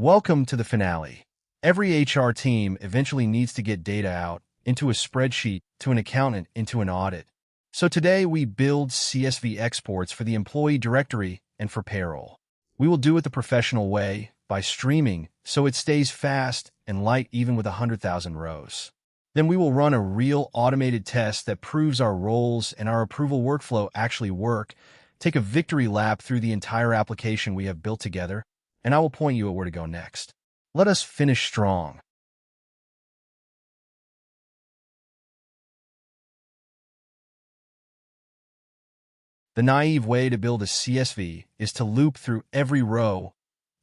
Welcome to the finale. Every HR team eventually needs to get data out into a spreadsheet, to an accountant, into an audit. So today we build CSV exports for the employee directory and for payroll. We will do it the professional way, by streaming, so it stays fast and light even with 100,000 rows. Then we will run a real automated test that proves our roles and our approval workflow actually work, take a victory lap through the entire application we have built together, and I will point you at where to go next. Let us finish strong. The naive way to build a CSV is to loop through every row,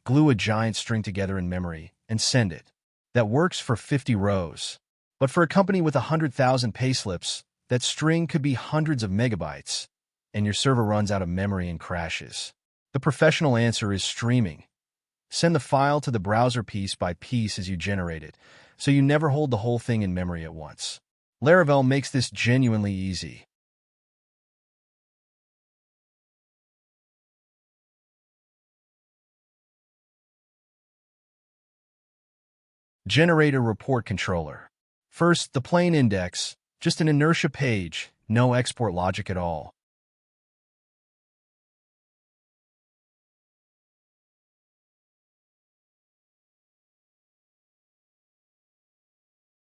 glue a giant string together in memory, and send it. That works for 50 rows. But for a company with 100,000 payslips, that string could be hundreds of megabytes, and your server runs out of memory and crashes. The professional answer is streaming. Send the file to the browser piece by piece as you generate it, so you never hold the whole thing in memory at once. Laravel makes this genuinely easy. Generate a report controller. First, the plain index, just an inertia page, no export logic at all.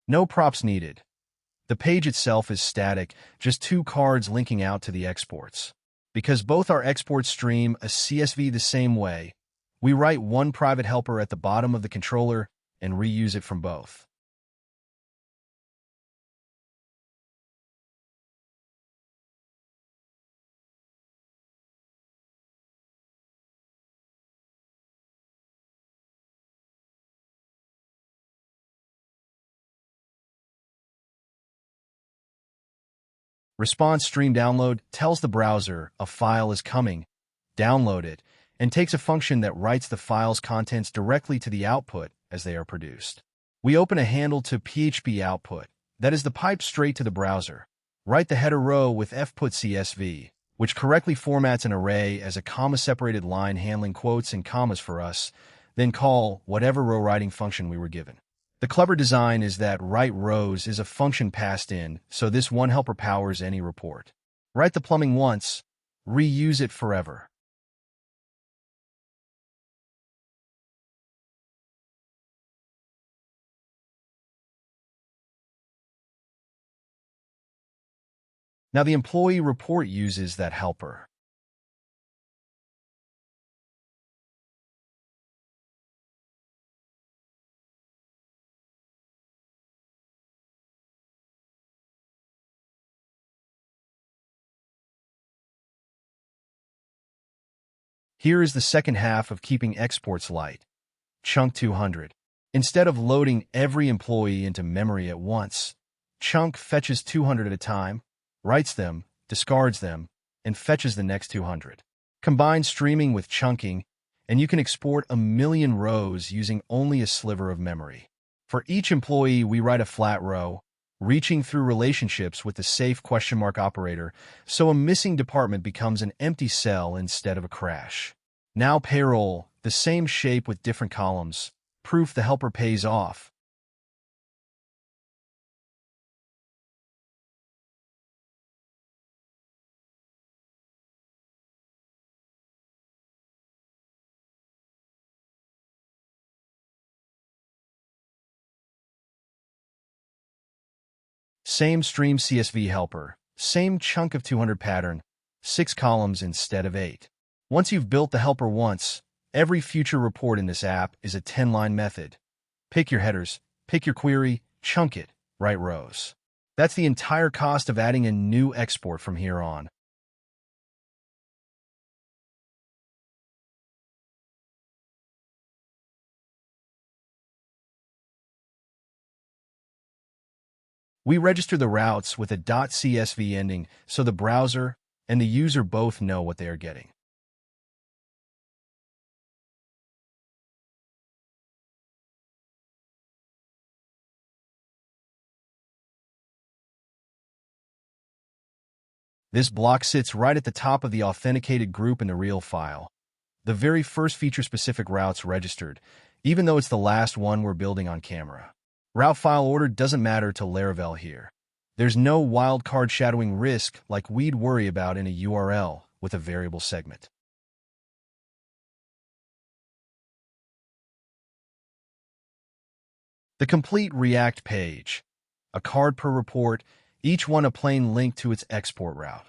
No props needed. The page itself is static, just two cards linking out to the exports. Because both our exports stream a CSV the same way, we write one private helper at the bottom of the controller and reuse it from both. Response stream download tells the browser a file is coming, download it, and takes a function that writes the file's contents directly to the output as they are produced. We open a handle to PHP output, that is the pipe straight to the browser. Write the header row with fput.csv, which correctly formats an array as a comma-separated line handling quotes and commas for us, then call whatever row writing function we were given. The clever design is that write rows is a function passed in, so this one helper powers any report. Write the plumbing once, reuse it forever. Now the employee report uses that helper. Here is the second half of keeping exports light. Chunk 200. Instead of loading every employee into memory at once, Chunk fetches 200 at a time, writes them, discards them, and fetches the next 200. Combine streaming with chunking, and you can export 1,000,000 rows using only a sliver of memory. For each employee, we write a flat row, reaching through relationships with the safe question mark operator, so a missing department becomes an empty cell instead of a crash. Now payroll, the same shape with different columns, proof the helper pays off. Same streamCsv helper, same chunk of 200 pattern, 6 columns instead of 8. Once you've built the helper once, every future report in this app is a 10-line method. Pick your headers, pick your query, chunk it, write rows. That's the entire cost of adding a new export from here on. We register the routes with a .csv ending so the browser and the user both know what they are getting. This block sits right at the top of the authenticated group in the real file. The very first feature-specific routes registered, even though it's the last one we're building on camera. Route file order doesn't matter to Laravel here. There's no wildcard shadowing risk like we'd worry about in a URL with a variable segment. The complete React page. A card per report, each one a plain link to its export route.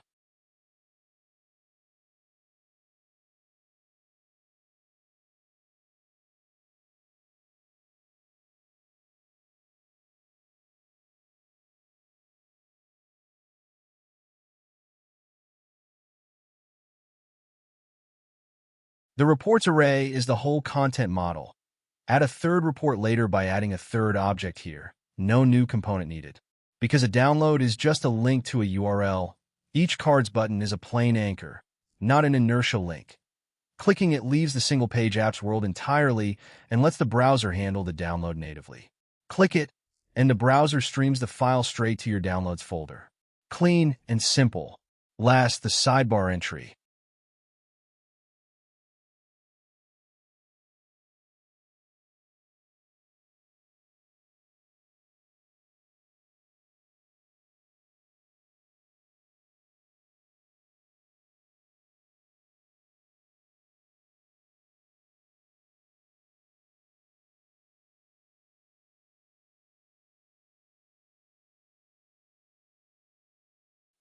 The reports array is the whole content model. Add a third report later by adding a third object here. No new component needed. Because a download is just a link to a URL, each cards button is a plain anchor, not an inertial link. Clicking it leaves the single-page apps world entirely and lets the browser handle the download natively. Click it, and the browser streams the file straight to your downloads folder. Clean and simple. Last, the sidebar entry.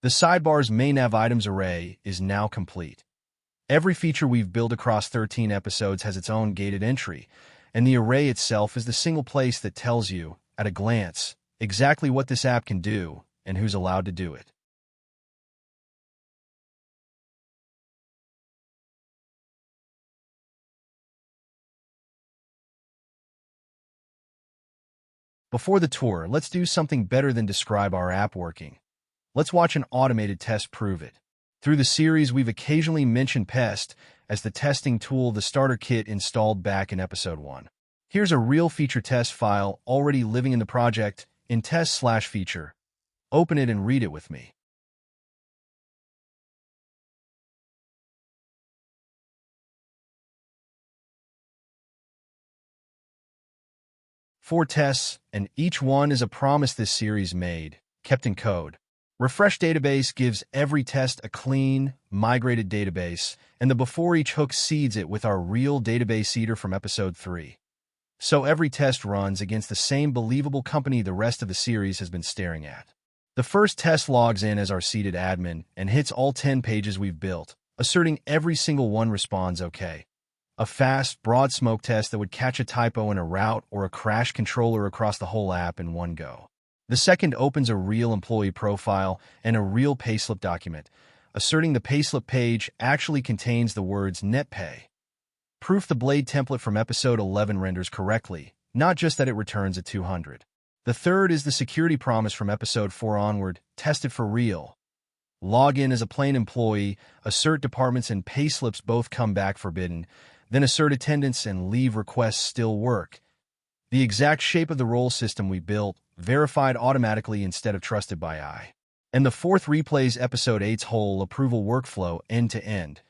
The sidebar's main nav items array is now complete. Every feature we've built across 13 episodes has its own gated entry, and the array itself is the single place that tells you, at a glance, exactly what this app can do and who's allowed to do it. Before the tour, let's do something better than describe our app working. Let's watch an automated test prove it. Through the series, we've occasionally mentioned Pest as the testing tool the starter kit installed back in episode 1. Here's a real feature test file already living in the project in test/feature. Open it and read it with me. Four tests, and each one is a promise this series made, kept in code. Refresh database gives every test a clean, migrated database, and the before each hook seeds it with our real database seeder from episode 3. So every test runs against the same believable company the rest of the series has been staring at. The first test logs in as our seeded admin and hits all 10 pages we've built, asserting every single one responds okay. A fast, broad smoke test that would catch a typo in a route or a crash controller across the whole app in one go. The second opens a real employee profile and a real payslip document, asserting the payslip page actually contains the words net pay. Proof the blade template from episode 11 renders correctly, not just that it returns a 200. The third is the security promise from episode 4 onward, tested for real. Log in as a plain employee, assert departments and payslips both come back forbidden, then assert attendance and leave requests still work. The exact shape of the role system we built, verified automatically instead of trusted by AI. And the fourth replays episode 8's whole approval workflow end-to-end.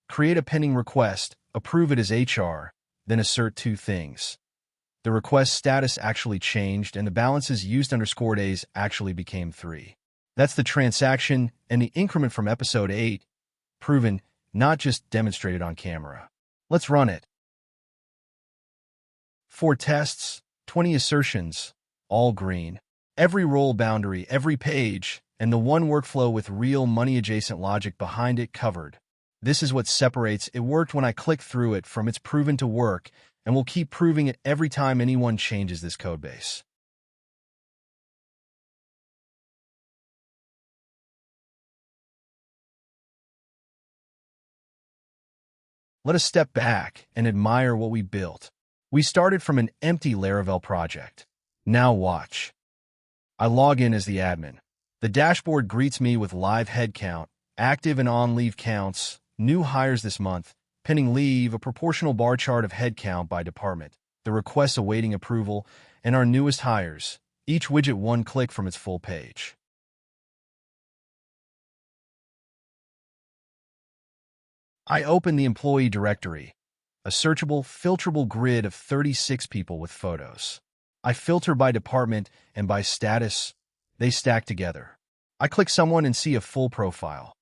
Create a pending request, approve it as HR, then assert two things. The request status actually changed and the balances used _days actually became 3. That's the transaction and the increment from episode 8, proven, not just demonstrated on camera. Let's run it. 4 tests, 20 assertions, all green. Every role boundary, every page, and the one workflow with real money-adjacent logic behind it covered. This is what separates it worked when I click through it from it's proven to work, and we'll keep proving it every time anyone changes this codebase. Let us step back and admire what we built. We started from an empty Laravel project. Now watch. I log in as the admin. The dashboard greets me with live headcount, active and on-leave counts, new hires this month, pending leave, a proportional bar chart of headcount by department, the requests awaiting approval, and our newest hires, each widget one click from its full page. I open the employee directory. a searchable, filterable grid of 36 people with photos. I filter by department and by status. They stack together. I click someone and see a full profile.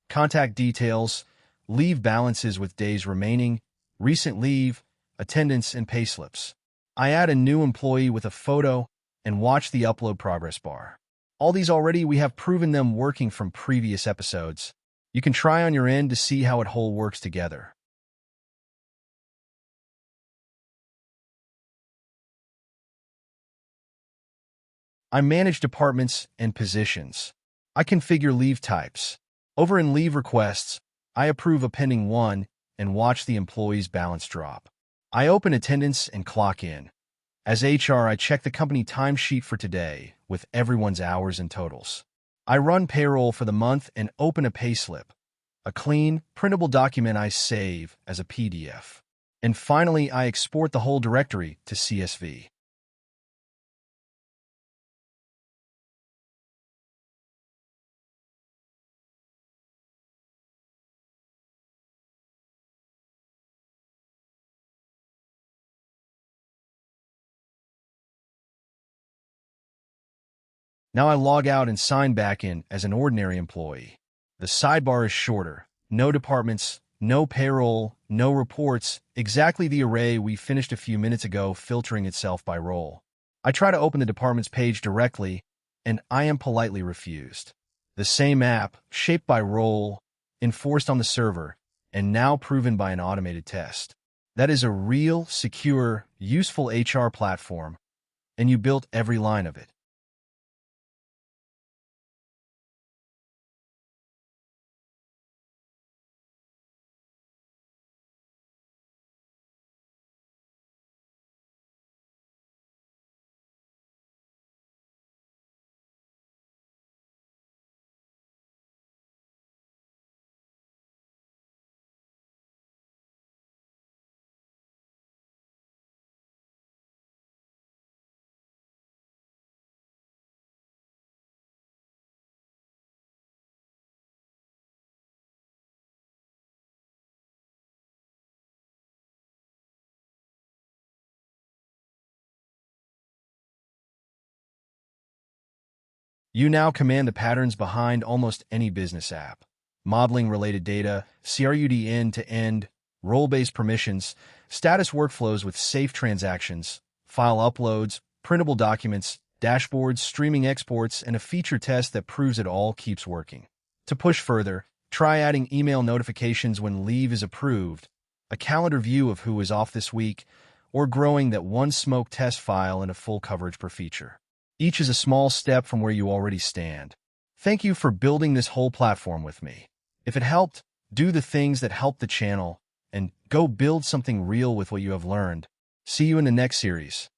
Contact details, leave balances with days remaining, recent leave, attendance, and payslips. I add a new employee with a photo and watch the upload progress bar. All these already, we have proven them working from previous episodes. You can try on your end to see how it whole works together. I manage departments and positions. I configure leave types. Over in leave requests, I approve a pending one and watch the employee's balance drop. I open attendance and clock in. As HR, I check the company timesheet for today with everyone's hours and totals. I run payroll for the month and open a payslip, a clean, printable document I save as a PDF. And finally, I export the whole directory to CSV. Now I log out and sign back in as an ordinary employee. The sidebar is shorter. No departments, no payroll, no reports, exactly the array we finished a few minutes ago, filtering itself by role. I try to open the departments page directly, and I am politely refused. The same app, shaped by role, enforced on the server, and now proven by an automated test. That is a real, secure, useful HR platform, and you built every line of it. You now command the patterns behind almost any business app. Modeling related data, CRUD end-to-end, role-based permissions, status workflows with safe transactions, file uploads, printable documents, dashboards, streaming exports, and a feature test that proves it all keeps working. To push further, try adding email notifications when leave is approved, a calendar view of who is off this week, or growing that one smoke test file into full coverage per feature. Each is a small step from where you already stand. Thank you for building this whole platform with me. If it helped, do the things that help the channel, and go build something real with what you have learned. See you in the next series.